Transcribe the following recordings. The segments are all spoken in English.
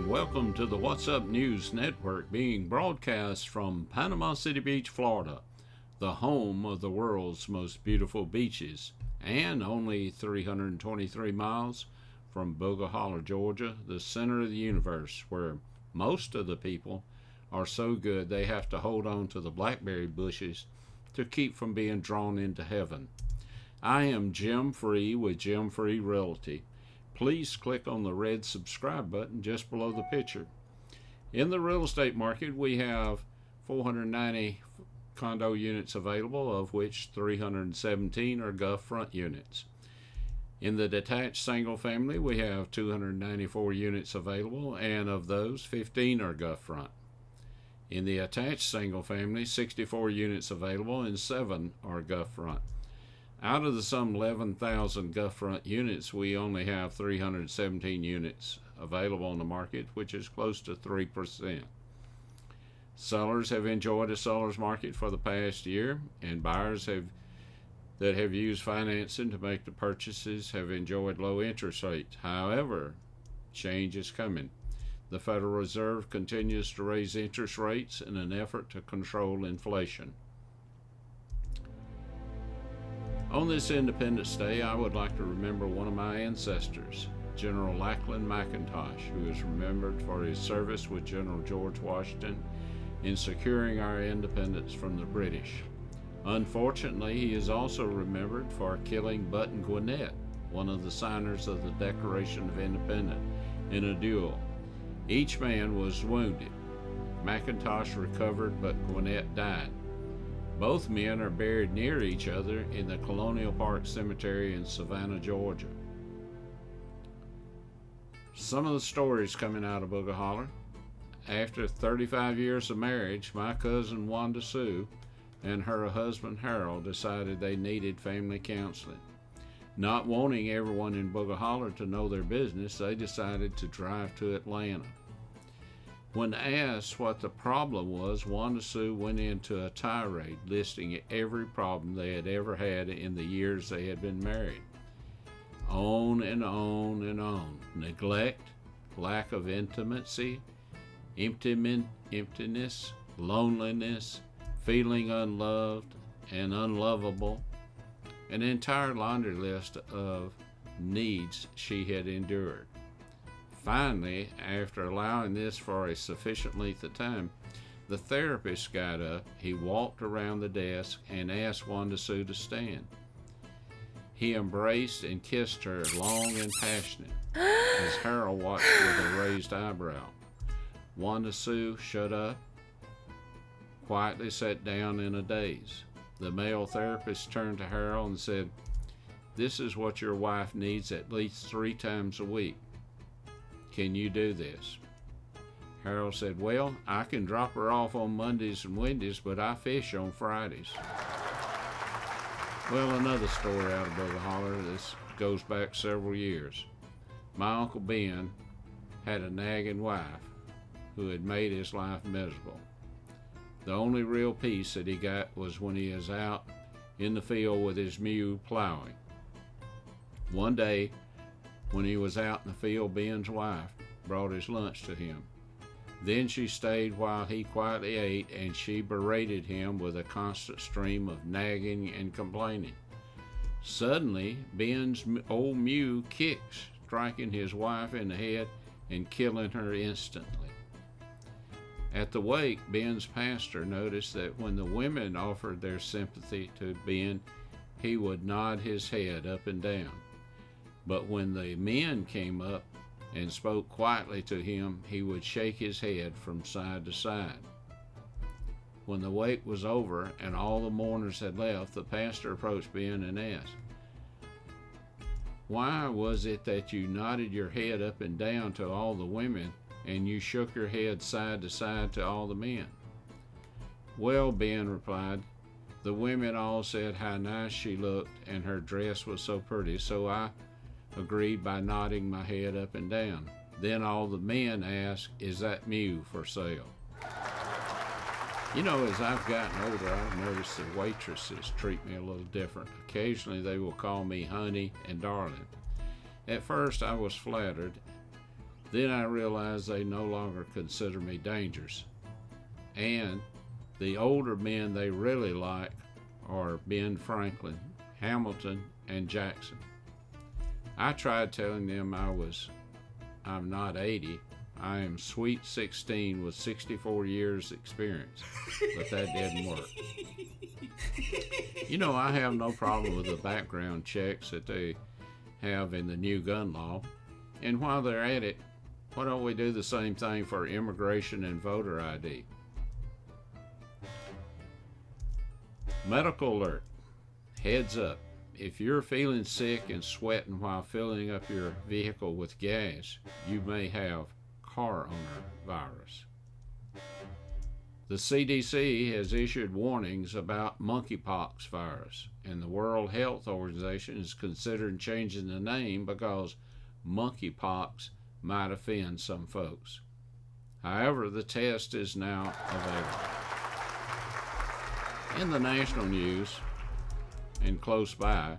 welcome to the What's Up News Network, being broadcast from Panama City Beach, Florida, the home of the world's most beautiful beaches, and only 323 miles from Booger Holler, Georgia, the center of the universe, where most of the people are so good they have to hold on to the blackberry bushes to keep from being drawn into heaven. I am Jim Free with Jim Free Realty. Please click on the red subscribe button just below the picture. In the real estate market, we have 490 condo units available, of which 317 are Gulf front units. In the detached single family, we have 294 units available, and of those, 15 are Gulf front. In the attached single family, 64 units available, and 7 are Gulf front. Out of the some 11,000 Gulf front units, we only have 317 units available on the market, which is close to 3%. Sellers have enjoyed a seller's market for the past year, and buyers that have used financing to make the purchases have enjoyed low interest rates. However, change is coming. The Federal Reserve continues to raise interest rates in an effort to control inflation. On this Independence Day, I would like to remember one of my ancestors, General Lackland McIntosh, who is remembered for his service with General George Washington in securing our independence from the British. Unfortunately, he is also remembered for killing Button Gwinnett, one of the signers of the Declaration of Independence, in a duel. Each man was wounded. McIntosh recovered, but Gwinnett died. Both men are buried near each other in the Colonial Park Cemetery in Savannah, Georgia. Some of the stories coming out of Booger Holler. After 35 years of marriage, my cousin Wanda Sue and her husband Harold decided they needed family counseling. Not wanting everyone in Booger Holler to know their business, they decided to drive to Atlanta. When asked what the problem was, Wanda Sue went into a tirade listing every problem they had ever had in the years they had been married. On and on and on. Neglect, lack of intimacy, emptiness, loneliness, feeling unloved and unlovable, an entire laundry list of needs she had endured. Finally, after allowing this for a sufficient length of time, the therapist got up, he walked around the desk, and asked Wanda Sue to stand. He embraced and kissed her long and passionate, as Harold watched with a raised eyebrow. Wanda Sue shut up, quietly sat down in a daze. The male therapist turned to Harold and said, "This is what your wife needs at least 3 times a week. Can you do this?" Harold said, "Well, I can drop her off on Mondays and Wednesdays, but I fish on Fridays." Well, another story out of Booger Holler. This goes back several years. My Uncle Ben had a nagging wife who had made his life miserable. The only real peace that he got was when he was out in the field with his mule plowing. One day, when he was out in the field, Ben's wife brought his lunch to him. Then she stayed while he quietly ate, and she berated him with a constant stream of nagging and complaining. Suddenly, Ben's old mule kicks, striking his wife in the head and killing her instantly. At the wake, Ben's pastor noticed that when the women offered their sympathy to Ben, he would nod his head up and down. But when the men came up and spoke quietly to him, he would shake his head from side to side. When the wake was over and all the mourners had left, the pastor approached Ben and asked, "Why was it that you nodded your head up and down to all the women and you shook your head side to side to all the men?" "Well," Ben replied, "the women all said how nice she looked and her dress was so pretty, so I agreed by nodding my head up and down. Then all the men asked, 'Is that mule for sale?'" You know, as I've gotten older, I've noticed the waitresses treat me a little different. Occasionally they will call me honey and darling. At first I was flattered, Then I realized they no longer consider me dangerous. And the older men they really like are Ben Franklin, Hamilton, and Jackson. I tried telling them I'm not 80. I am sweet 16 with 64 years experience, but that didn't work. You know, I have no problem with the background checks that they have in the new gun law. And while they're at it, why don't we do the same thing for immigration and voter ID? Medical alert. Heads up. If you're feeling sick and sweating while filling up your vehicle with gas, you may have car owner virus. The CDC has issued warnings about monkeypox virus, and the World Health Organization is considering changing the name because monkeypox might offend some folks. However, the test is now available. In the national news, and close by,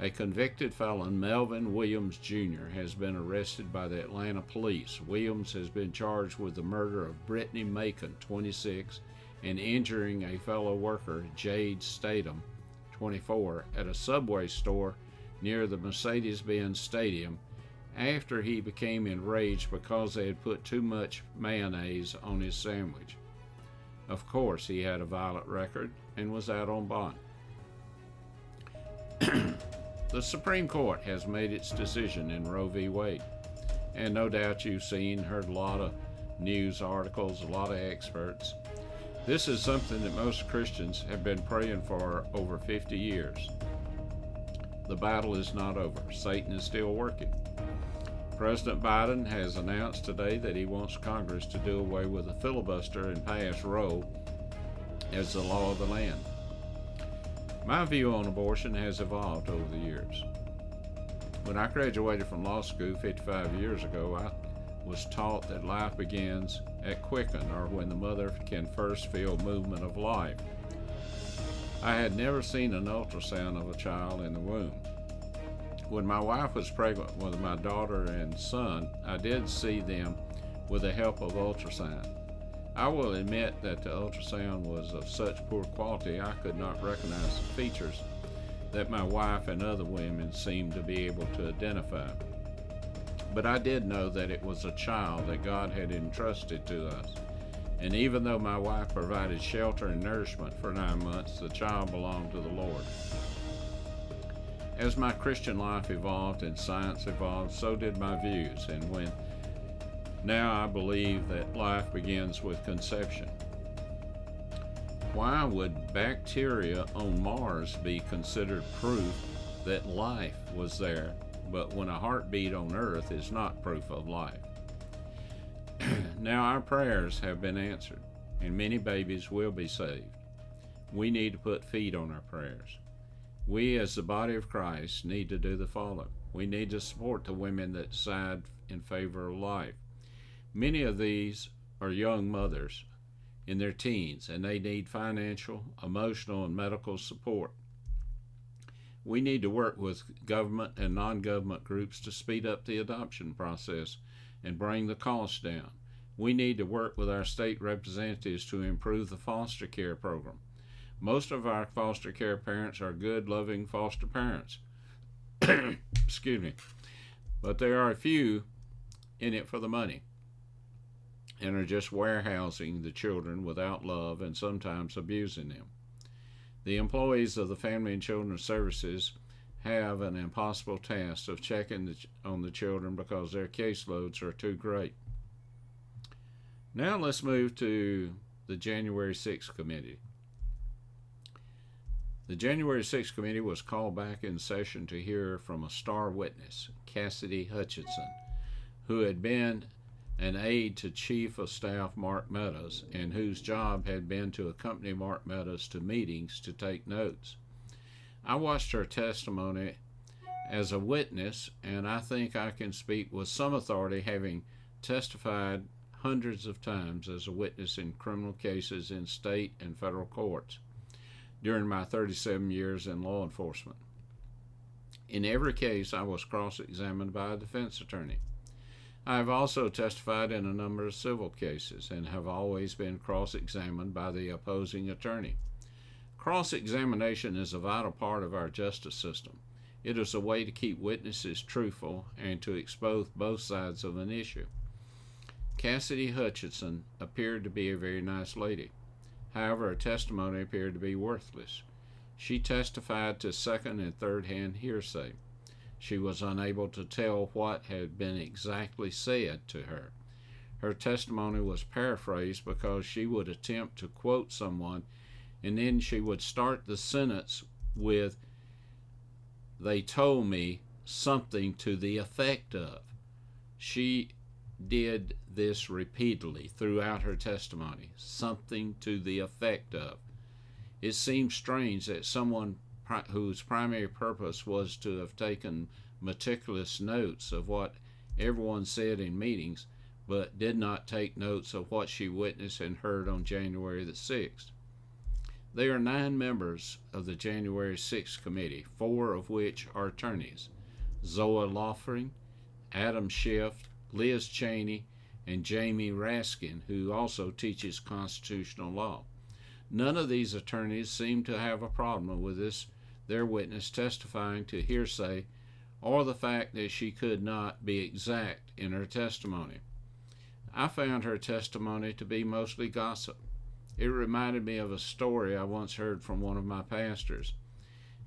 a convicted felon, Marvin Williams Jr., has been arrested by the Atlanta police. Williams has been charged with the murder of Brittany Macon, 26, and injuring a fellow worker, Jade Statham, 24, at a Subway store near the Mercedes-Benz Stadium after he became enraged because they had put too much mayonnaise on his sandwich. Of course, he had a violent record and was out on bond. The Supreme Court has made its decision in Roe v. Wade, and no doubt you've heard a lot of news articles, a lot of experts. This is something that most Christians have been praying for over 50 years. The battle is not over. Satan is still working. President Biden has announced today that he wants Congress to do away with the filibuster and pass Roe as the law of the land. My view on abortion has evolved over the years. When I graduated from law school 55 years ago, I was taught that life begins at quicken, or when the mother can first feel movement of life. I had never seen an ultrasound of a child in the womb. When my wife was pregnant with my daughter and son, I did see them with the help of ultrasound. I will admit that the ultrasound was of such poor quality I could not recognize the features that my wife and other women seemed to be able to identify. But I did know that it was a child that God had entrusted to us. And even though my wife provided shelter and nourishment for 9 months, the child belonged to the Lord. As my Christian life evolved and science evolved, so did my views. And now I believe that life begins with conception. Why would bacteria on Mars be considered proof that life was there, but when a heartbeat on Earth is not proof of life? Now our prayers have been answered, and many babies will be saved. We need to put feet on our prayers. We, as the body of Christ, need to do the following. We need to support the women that decide in favor of life. Many of these are young mothers in their teens, and they need financial, emotional, and medical support. We need to work with government and non-government groups to speed up the adoption process and bring the costs down. We need to work with our state representatives to improve the foster care program. Most of our foster care parents are good, loving foster parents. Excuse me. But there are a few in it for the money and are just warehousing the children without love and sometimes abusing them. The employees of the Family and Children's Services have an impossible task of checking on the children because their caseloads are too great. Now let's move to the January 6th committee. The January 6th committee was called back in session to hear from a star witness, Cassidy Hutchinson, who had been an aide to Chief of Staff Mark Meadows and whose job had been to accompany Mark Meadows to meetings to take notes. I watched her testimony as a witness, and I think I can speak with some authority, having testified hundreds of times as a witness in criminal cases in state and federal courts during my 37 years in law enforcement. In every case, I was cross-examined by a defense attorney. I have also testified in a number of civil cases and have always been cross-examined by the opposing attorney. Cross-examination is a vital part of our justice system. It is a way to keep witnesses truthful and to expose both sides of an issue. Cassidy Hutchinson appeared to be a very nice lady. However, her testimony appeared to be worthless. She testified to second and third-hand hearsay. She was unable to tell what had been exactly said to her. Her testimony was paraphrased because she would attempt to quote someone, and then she would start the sentence with, "They told me," something to the effect of. She did this repeatedly throughout her testimony, something to the effect of. It seems strange that someone whose primary purpose was to have taken meticulous notes of what everyone said in meetings, but did not take notes of what she witnessed and heard on January the 6th. There are 9 members of the January 6th committee, 4 of which are attorneys: Zoa Loffring, Adam Schiff, Liz Cheney, and Jamie Raskin, who also teaches constitutional law. None of these attorneys seem to have a problem with their witness testifying to hearsay or the fact that she could not be exact in her testimony. I found her testimony to be mostly gossip. It reminded me of a story I once heard from one of my pastors.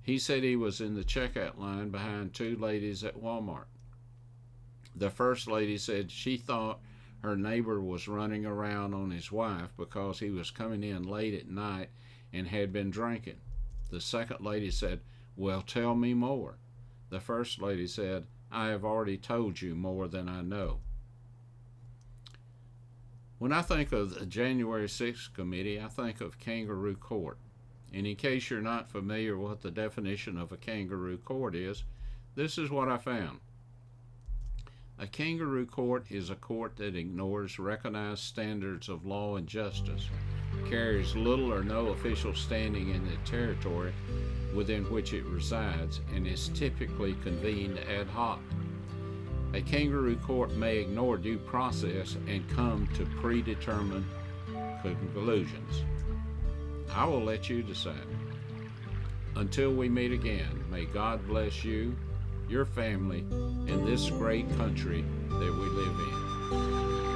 He said he was in the checkout line behind 2 ladies at Walmart. The first lady said she thought her neighbor was running around on his wife because he was coming in late at night and had been drinking. The second lady said, "Well, tell me more." The first lady said, "I have already told you more than I know." When I think of the January 6th committee, I think of kangaroo court. And in case you're not familiar with what the definition of a kangaroo court is, this is what I found. A kangaroo court is a court that ignores recognized standards of law and justice, carries little or no official standing in the territory within which it resides, and is typically convened ad hoc. A kangaroo court may ignore due process and come to predetermined conclusions. I will let you decide. Until we meet again, may God bless you, your family, and this great country that we live in.